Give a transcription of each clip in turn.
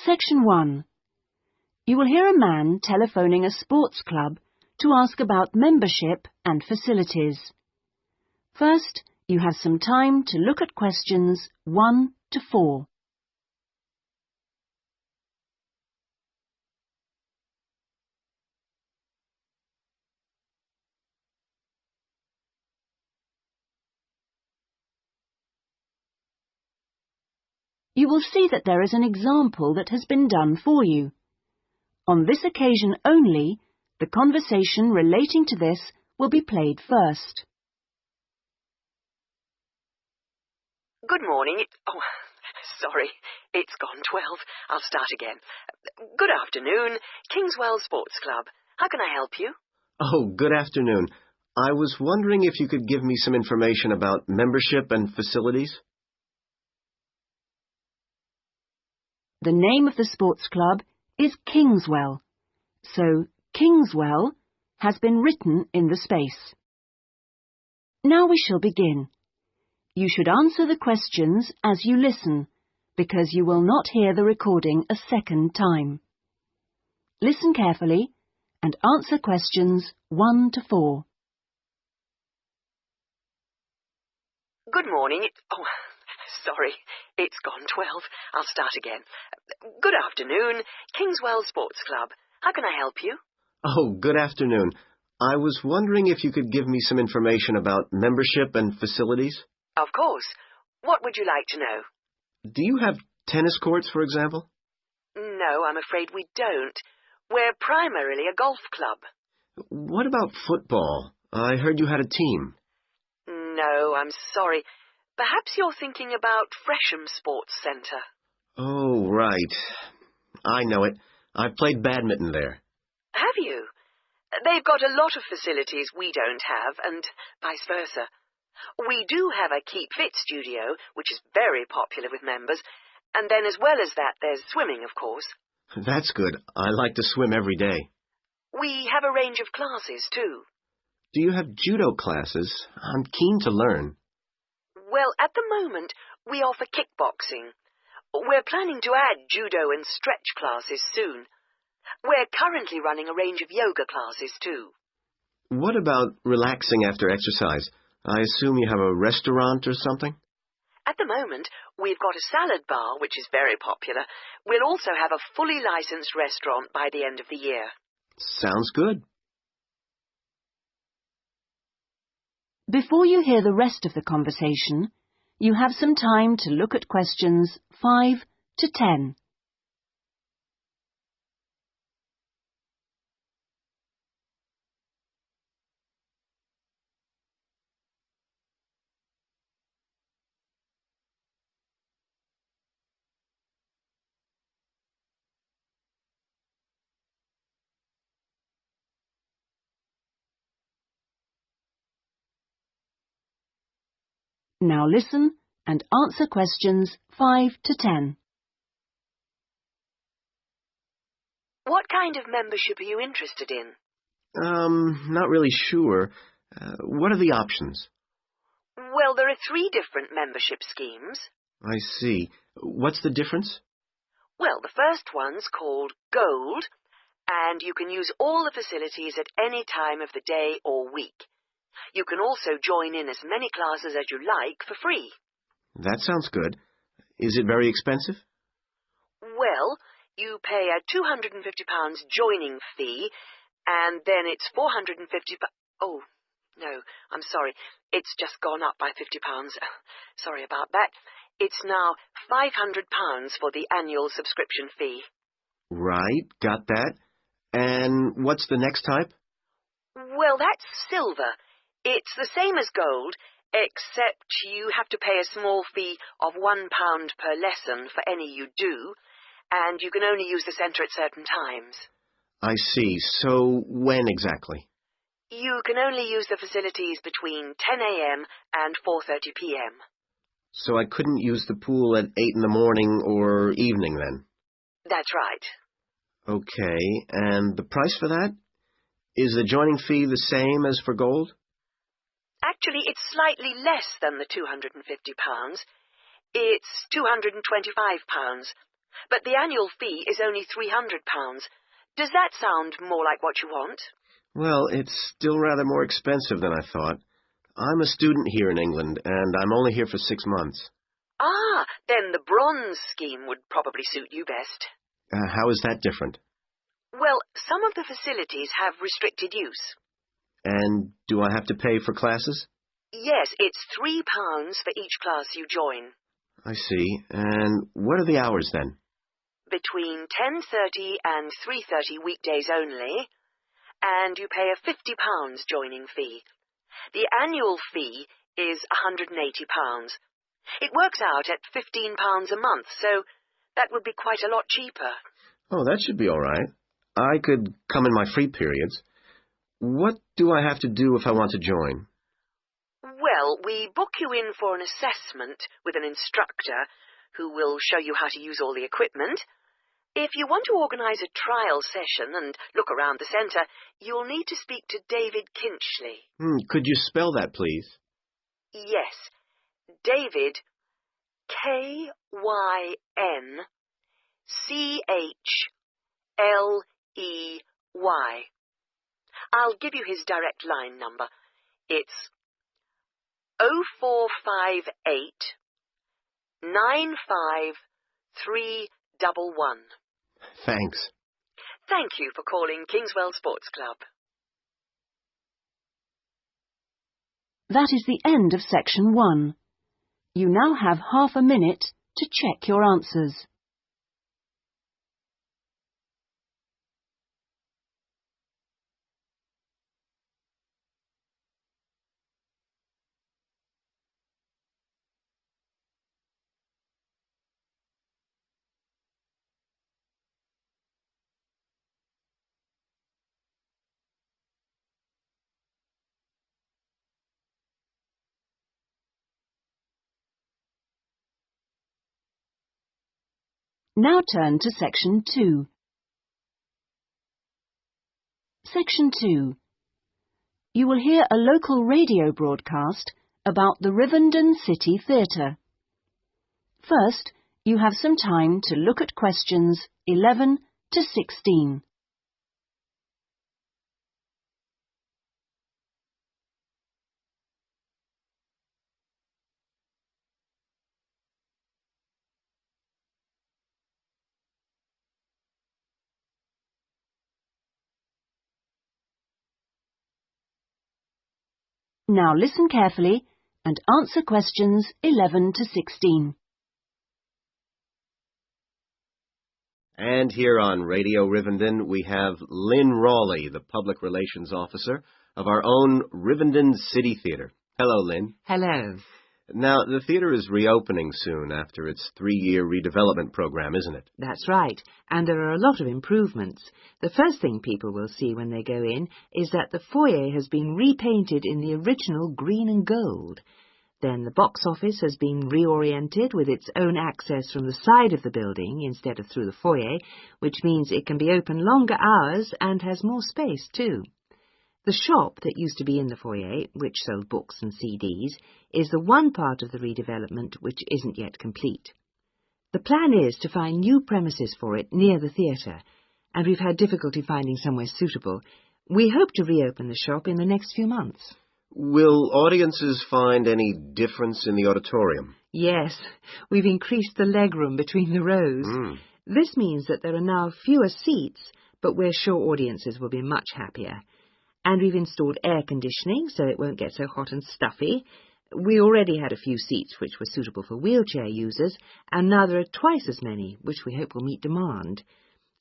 Section 1. You will hear a man telephoning a sports club to ask about membership and facilities. First, you have some time to look at questions 1 to 4. You will see that there is an example that has been done for you. On this occasion only, the conversation relating to this will be played first. Good morning. Sorry, it's gone 12. I'll start again. Good afternoon, Kingswell Sports Club. How can I help you? Oh, good afternoon. I was wondering if you could give me some information about membership and facilities. The name of the sports club is Kingswell, so Kingswell has been written in the space. Now we shall begin. You should answer the questions as you listen, because you will not hear the recording a second time. Listen carefully and answer questions 1 to 4. Good morning. Sorry, it's gone 12. I'll start again. Good afternoon, Kingswell Sports Club. How can I help you? Oh, good afternoon. I was wondering if you could give me some information about membership and facilities. Of course. What would you like to know? Do you have tennis courts, for example? No, I'm afraid we don't. We're primarily a golf club. What about football? I heard you had a team. No, I'm sorry. Perhaps you're thinking about Fresham Sports Centre. Oh, right. I know it. I've played badminton there. Have you? They've got a lot of facilities we don't have, and vice versa. We do have a Keep Fit studio, which is very popular with members, and then as well as that, there's swimming, of course. That's good. I like to swim every day. We have a range of classes, too. Do you have judo classes? I'm keen to learn. Well, at the moment, we offer kickboxing. We're planning to add judo and stretch classes soon. We're currently running a range of yoga classes, too. What about relaxing after exercise? I assume you have a restaurant or something? At the moment, we've got a salad bar, which is very popular. We'll also have a fully licensed restaurant by the end of the year. Sounds good. Before you hear the rest of the conversation, you have some time to look at questions 5 to 10. Now listen and answer questions 5 to 10. What kind of membership are you interested in? Not really sure. What are the options? Well, there are 3 different membership schemes. I see. What's the difference? Well, the first one's called Gold, and you can use all the facilities at any time of the day or week. You can also join in as many classes as you like for free. That sounds good. Is it very expensive? Well, you pay a £250 joining fee, and then it's £450... Oh, no, I'm sorry. It's just gone up by £50. Sorry about that. It's now £500 for the annual subscription fee. Right, got that. And what's the next type? Well, that's silver. It's the same as gold, except you have to pay a small fee of £1 per lesson for any you do, and you can only use the centre at certain times. I see. So when exactly? You can only use the facilities between 10 a.m. and 4:30 p.m. So I couldn't use the pool at 8 in the morning or evening then? That's right. Okay, and the price for that? Is the joining fee the same as for gold? Actually, it's slightly less than the £250. It's £225. But the annual fee is only £300. Does that sound more like what you want? Well, it's still rather more expensive than I thought. I'm a student here in England, and I'm only here for 6 months. Ah, then the bronze scheme would probably suit you best. How is that different? Well, some of the facilities have restricted use. And do I have to pay for classes? Yes, it's £3 for each class you join. I see. And what are the hours then? Between 10:30 and 3:30 weekdays only, and you pay a £50 joining fee. The annual fee is £180. It works out at £15 a month, so that would be quite a lot cheaper. Oh, that should be all right. I could come in my free periods. What do I have to do if I want to join? Well, we book you in for an assessment with an instructor who will show you how to use all the equipment. If you want to organise a trial session and look around the centre, you'll need to speak to David Kinchley. Could you spell that, please? Yes, David, KynChley. I'll give you his direct line number. It's 0458 95311. Thanks. Thank you for calling Kingswell Sports Club. That is the end of section 1. You now have half a minute to check your answers. Now turn to section 2. Section 2. You will hear a local radio broadcast about the Rivendell City Theatre. First, you have some time to look at questions 11 to 16. Now listen carefully and answer questions 11 to 16. And here on Radio Rivendell, we have Lynn Rawley, the Public Relations Officer of our own Rivendell City Theatre. Hello, Lynn. Hello. Now, the theatre is reopening soon after its 3-year redevelopment program, isn't it? That's right, and there are a lot of improvements. The first thing people will see when they go in is that the foyer has been repainted in the original green and gold. Then the box office has been reoriented with its own access from the side of the building instead of through the foyer, which means it can be open longer hours and has more space too. The shop that used to be in the foyer, which sold books and CDs, is the one part of the redevelopment which isn't yet complete. The plan is to find new premises for it near the theatre, and we've had difficulty finding somewhere suitable. We hope to reopen the shop in the next few months. Will audiences find any difference in the auditorium? Yes, we've increased the legroom between the rows. This means that there are now fewer seats, but we're sure audiences will be much happier. And we've installed air conditioning so it won't get so hot and stuffy. We already had a few seats which were suitable for wheelchair users, and now there are twice as many, which we hope will meet demand.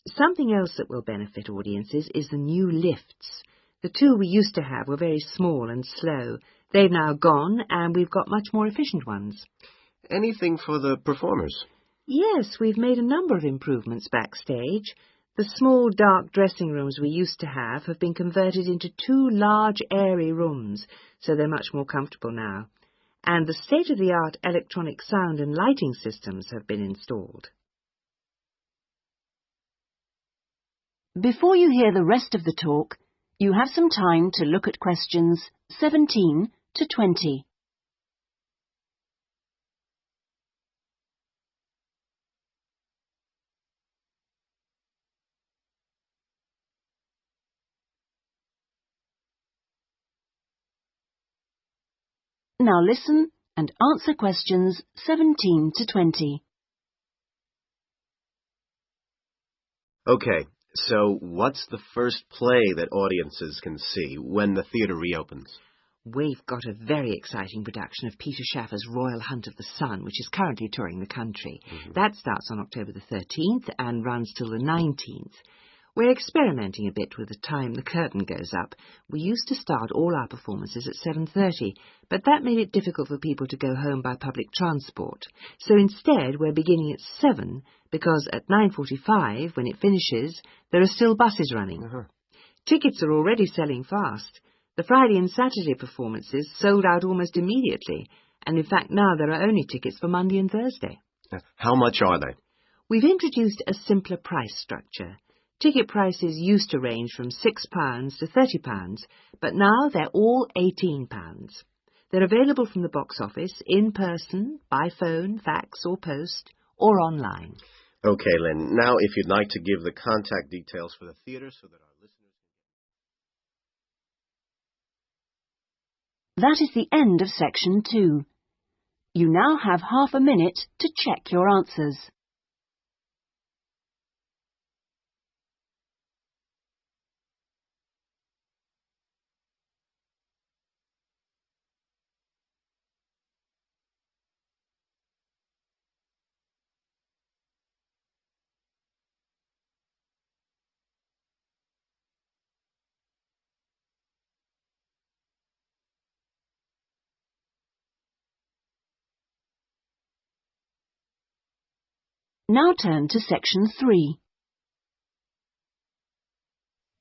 Something else that will benefit audiences is the new lifts. The two we used to have were very small and slow. They've now gone, and we've got much more efficient ones. Anything for the performers? Yes, we've made a number of improvements backstage. The small, dark dressing rooms we used to have been converted into 2 large, airy rooms, so they're much more comfortable now. And the state-of-the-art electronic sound and lighting systems have been installed. Before you hear the rest of the talk, you have some time to look at questions 17 to 20. Now listen and answer questions 17 to 20. Okay, so what's the first play that audiences can see when the theatre reopens? We've got a very exciting production of Peter Shaffer's Royal Hunt of the Sun, which is currently touring the country. That starts on October the 13th and runs till the 19th. We're experimenting a bit with the time the curtain goes up. We used to start all our performances at 7:30, but that made it difficult for people to go home by public transport. So instead, we're beginning at 7, because at 9:45, when it finishes, there are still buses running. Tickets are already selling fast. The Friday and Saturday performances sold out almost immediately, and in fact now there are only tickets for Monday and Thursday. How much are they? We've introduced a simpler price structure. Ticket prices used to range from £6 to £30, but now they're all £18. They're available from the box office, in person, by phone, fax or post, or online. Okay, Lynn, now if you'd like to give the contact details for the theatre so that our listeners... That is the end of section 2. You now have half a minute to check your answers. Now turn to section 3.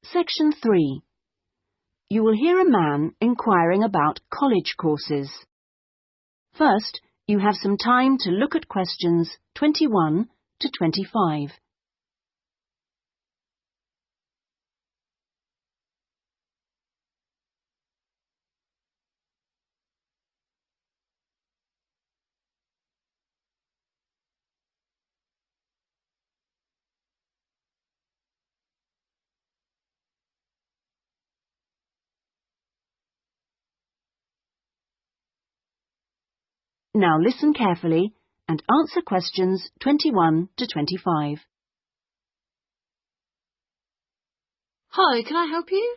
Section 3. You will hear a man inquiring about college courses. First, you have some time to look at questions 21 to 25. Now listen carefully and answer questions 21 to 25. Hi, can I help you?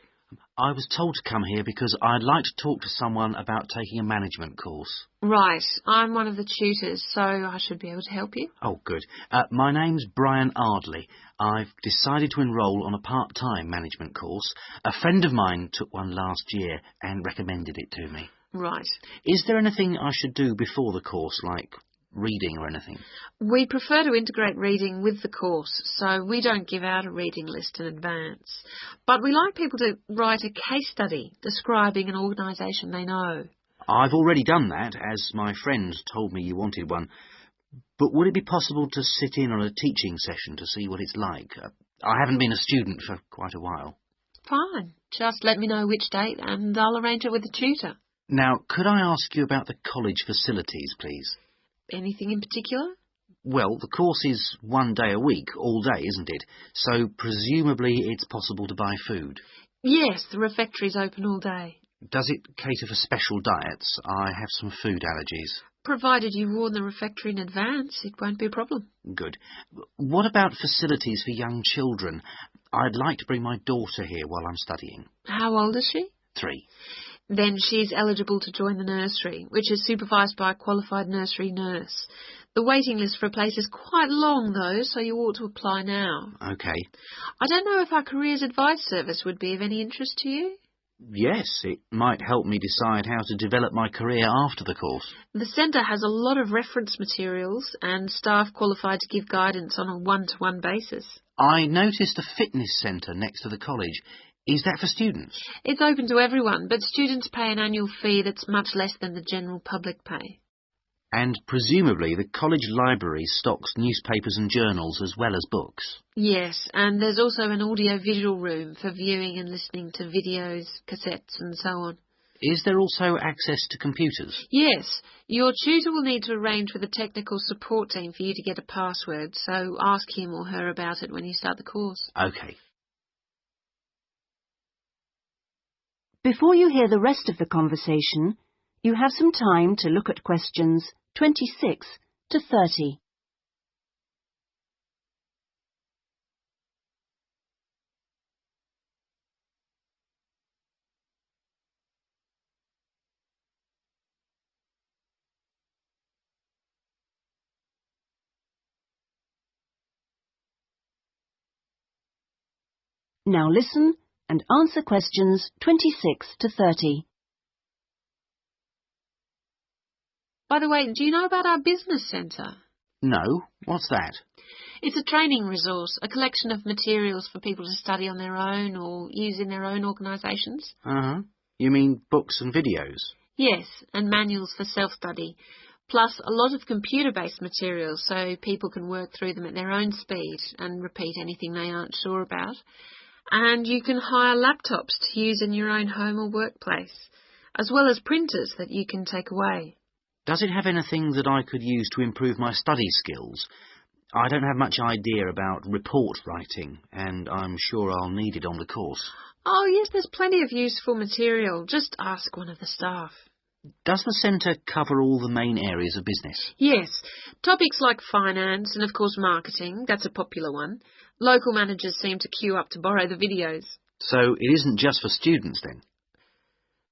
I was told to come here because I'd like to talk to someone about taking a management course. Right, I'm one of the tutors, so I should be able to help you. Oh, good. My name's Brian Ardley. I've decided to enrol on a part-time management course. A friend of mine took one last year and recommended it to me. Right. Is there anything I should do before the course, like reading or anything? We prefer to integrate reading with the course, so we don't give out a reading list in advance. But we like people to write a case study describing an organisation they know. I've already done that, as my friend told me you wanted one. But would it be possible to sit in on a teaching session to see what it's like? I haven't been a student for quite a while. Fine. Just let me know which date and I'll arrange it with the tutor. Now, could I ask you about the college facilities, please? Anything in particular? Well, the course is 1 day a week, all day, isn't it? So presumably it's possible to buy food. Yes, the refectory's open all day. Does it cater for special diets? I have some food allergies. Provided you warn the refectory in advance, it won't be a problem. Good. What about facilities for young children? I'd like to bring my daughter here while I'm studying. How old is she? 3. Then she's eligible to join the nursery, which is supervised by a qualified nursery nurse. The waiting list for a place is quite long, though, so you ought to apply now. OK. I don't know if our careers advice service would be of any interest to you. Yes, it might help me decide how to develop my career after the course. The centre has a lot of reference materials and staff qualified to give guidance on a one-to-one basis. I noticed a fitness centre next to the college. Is that for students? It's open to everyone, but students pay an annual fee that's much less than the general public pay. And presumably the college library stocks newspapers and journals as well as books. Yes, and there's also an audio-visual room for viewing and listening to videos, cassettes and so on. Is there also access to computers? Yes, your tutor will need to arrange with the technical support team for you to get a password, so ask him or her about it when you start the course. OK. Before you hear the rest of the conversation, you have some time to look at questions 26 to 30. Now listen and answer questions 26 to 30. By the way, do you know about our business centre? No, what's that? It's a training resource, a collection of materials for people to study on their own or use in their own organisations. Uh-huh. You mean books and videos? Yes, and manuals for self-study, plus a lot of computer-based materials so people can work through them at their own speed and repeat anything they aren't sure about. And you can hire laptops to use in your own home or workplace, as well as printers that you can take away. Does it have anything that I could use to improve my study skills? I don't have much idea about report writing, and I'm sure I'll need it on the course. Oh, yes, there's plenty of useful material. Just ask one of the staff. Does the centre cover all the main areas of business? Yes, topics like finance and, of course, marketing, that's a popular one. Local managers seem to queue up to borrow the videos. So it isn't just for students, then?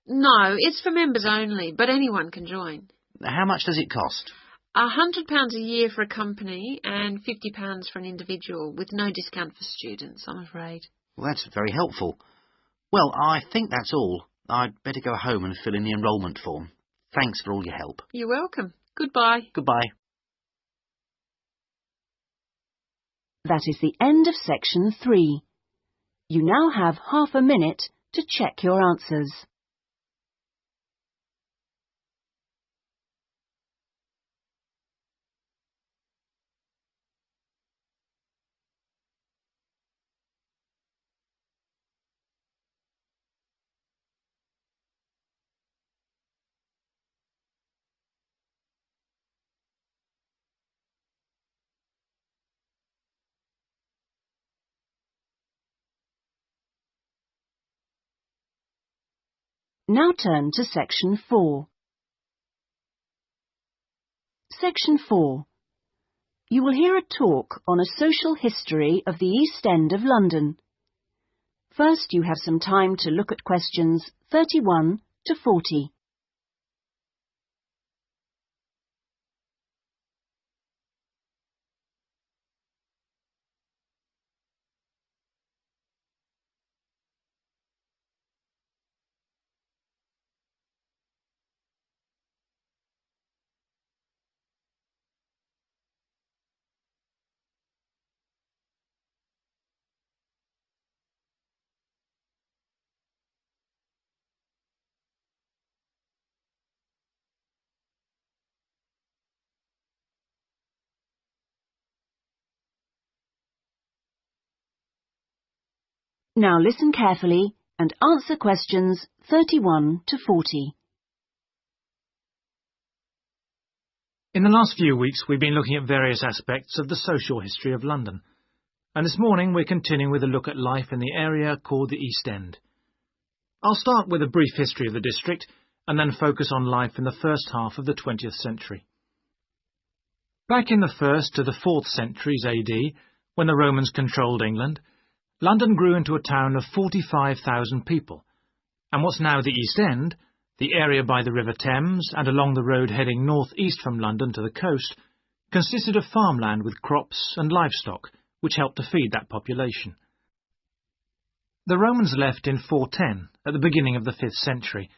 No, it's for members only, but anyone can join. How much does it cost? £100 a year for a company and £50 for an individual, with no discount for students, I'm afraid. Well, that's very helpful. Well, I think that's all. I'd better go home and fill in the enrolment form. Thanks for all your help. You're welcome. Goodbye. Goodbye. That is the end of section 3. You now have half a minute to check your answers. Now turn to section 4. Section 4. You will hear a talk on a social history of the East End of London. First, you have some time to look at questions 31 to 40. Now listen carefully and answer questions 31 to 40. In the last few weeks, we've been looking at various aspects of the social history of London, and this morning we're continuing with a look at life in the area called the East End. I'll start with a brief history of the district and then focus on life in the first half of the 20th century. Back in the 1st to the 4th centuries AD, when the Romans controlled England, London grew into a town of 45,000 people, and what's now the East End, the area by the River Thames and along the road heading north-east from London to the coast, consisted of farmland with crops and livestock, which helped to feed that population. The Romans left in 410, at the beginning of the 5th century,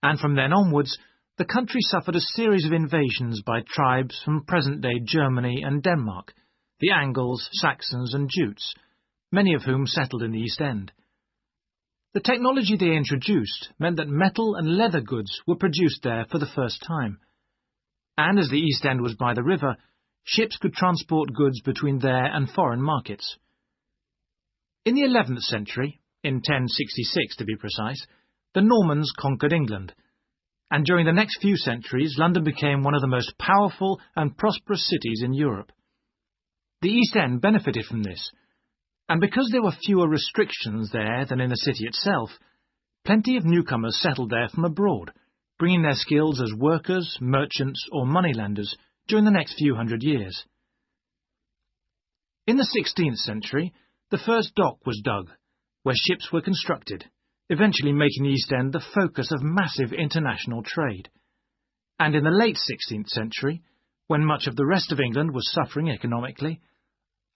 and from then onwards, the country suffered a series of invasions by tribes from present-day Germany and Denmark, the Angles, Saxons and Jutes, many of whom settled in the East End. The technology they introduced meant that metal and leather goods were produced there for the first time, and as the East End was by the river, ships could transport goods between there and foreign markets. In the 11th century, in 1066 to be precise, the Normans conquered England, and during the next few centuries London became one of the most powerful and prosperous cities in Europe. The East End benefited from this, and because there were fewer restrictions there than in the city itself, plenty of newcomers settled there from abroad, bringing their skills as workers, merchants or moneylenders during the next few hundred years. In the 16th century, the first dock was dug, where ships were constructed, eventually making the East End the focus of massive international trade. And in the late 16th century, when much of the rest of England was suffering economically,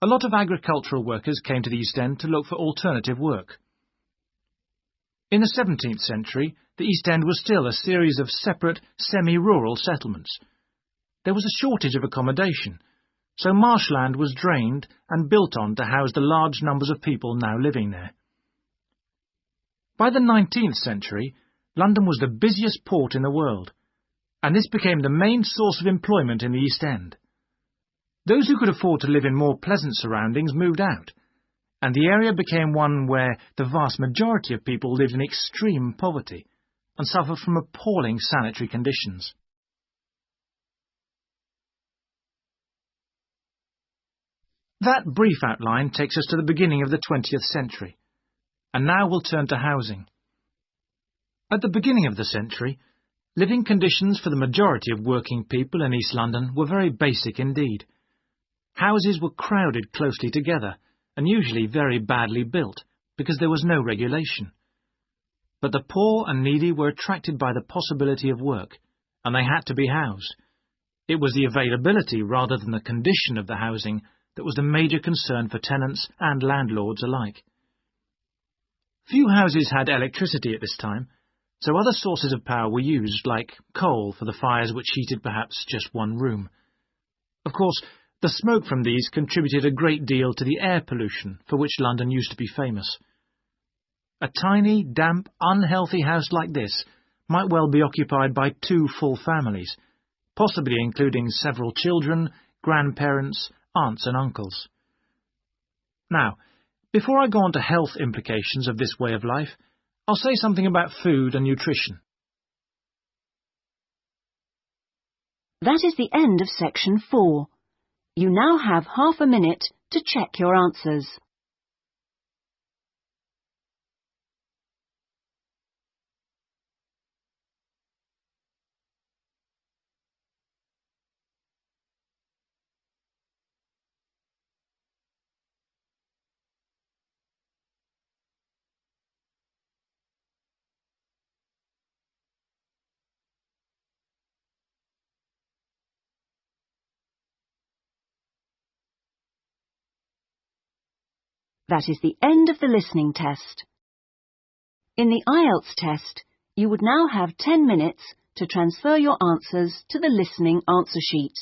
a lot of agricultural workers came to the East End to look for alternative work. In the 17th century, the East End was still a series of separate, semi-rural settlements. There was a shortage of accommodation, so marshland was drained and built on to house the large numbers of people now living there. By the 19th century, London was the busiest port in the world, and this became the main source of employment in the East End. Those who could afford to live in more pleasant surroundings moved out, and the area became one where the vast majority of people lived in extreme poverty and suffered from appalling sanitary conditions. That brief outline takes us to the beginning of the 20th century, and now we'll turn to housing. At the beginning of the century, living conditions for the majority of working people in East London were very basic indeed. Houses were crowded closely together and usually very badly built because there was no regulation. But the poor and needy were attracted by the possibility of work, and they had to be housed. It was the availability rather than the condition of the housing that was the major concern for tenants and landlords alike. Few houses had electricity at this time, so other sources of power were used, like coal for the fires which heated perhaps just one room. Of course, the smoke from these contributed a great deal to the air pollution for which London used to be famous. A tiny, damp, unhealthy house like this might well be occupied by 2 full families, possibly including several children, grandparents, aunts and uncles. Now, before I go on to health implications of this way of life, I'll say something about food and nutrition. That is the end of section 4. You now have half a minute to check your answers. That is the end of the listening test. In the IELTS test, you would now have 10 minutes to transfer your answers to the listening answer sheet.